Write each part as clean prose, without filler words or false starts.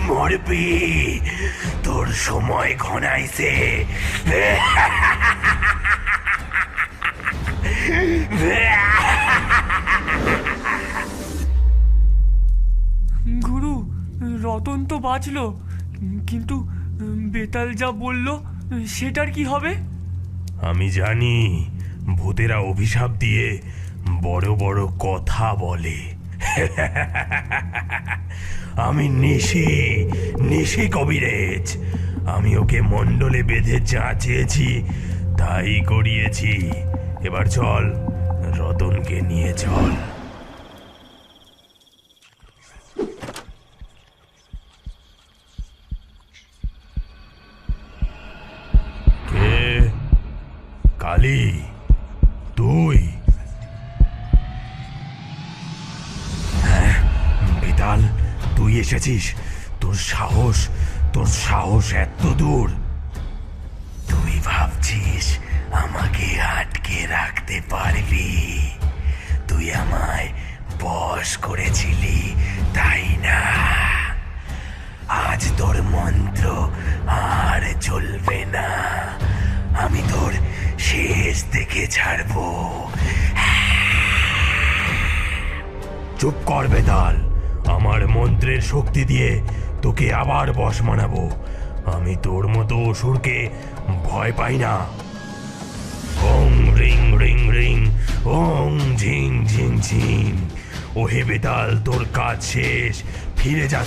মরবি, তোর সময় ঘনাইছে। গুরু, রতন তো বাঁচলো, কিন্তু বেতাল যা বলল সেটার কি হবে? আমি জানি ভূতেরা অভিশাপ দিয়ে বড় বড় কথা বলে। আমি নিশি, নিশি কবিরেজ। আমি ওকে মণ্ডলে বেঁধে যা চেয়েছি তাই করিয়েছি। এবার চল, রতনকে নিয়ে চল। কে? কালী, তুই? হ্যাঁ বেতাল, তুই এসেছিস? তোর সাহস এত দূর? তুই ভাবছিস আমাকে আটকে রাখতে পারবি? তুই আমায় বশ করেছিলি, তাই না? আজ তোর মন্ত্র আর চলবে না। আমি তোর শেষ দেখে ছাড়বো। চুপ কর বেতাল, আমার মন্ত্রের শক্তি দিয়ে তোকে আবার বশ মানাবো। আমি তোর মতো অসুরকে ভয় পাই না। ওং রিং রিং রিং, ওং ঝিং ঝিং ঝিং। ওহে বেতাল, তোর কাজ শেষ। ফিরে যা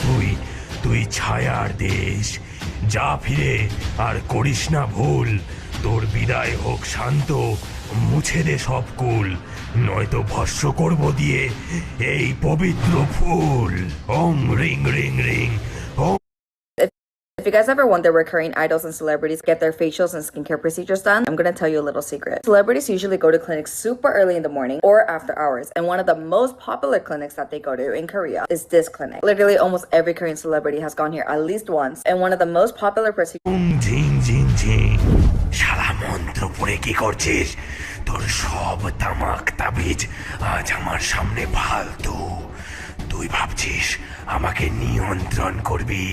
তুই ছায়ার দেশ। যা ফিরে, আর করিস না ভুল। তোর বিদায় হোক শান্ত, মুছে দে সব কুল, নয়তো ভস্য করব দিয়ে এই পবিত্র ফুল। ওং ring ring ring. If you guys ever wonder where Korean idols and celebrities get their facials and skincare procedures done, I'm gonna tell you a little secret. Celebrities usually go to clinics super early in the morning or after hours, and one of the most popular clinics that they go to in Korea is this clinic. Literally almost every Korean celebrity has gone here at least once, and one of the most popular procedures— ঝিং ঝিং ঝিং। শালা মন্ত্র পড়ে কি করছিস? তোর সব তামাক তাবিজ আজ আমার সামনে ফালতু। তুই ভাবছিস আমাকে নিয়ন্ত্রণ করবি?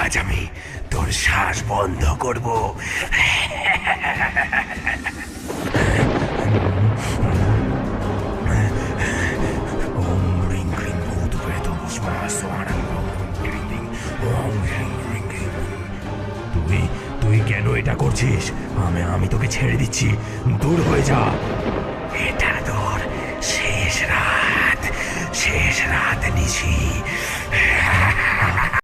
আজ আমি তোর শ্বাস বন্ধ করব। ওম রিং রিং ভূত প্রেত ভস্ম সোহানা ওম রিং রিং ওম রিং রিং রিং। তুই কেন এটা করছিস? আমি তোকে ছেড়ে দিচ্ছি, দূর হয়ে যা। এটা তোর শেষ রাত নিশি।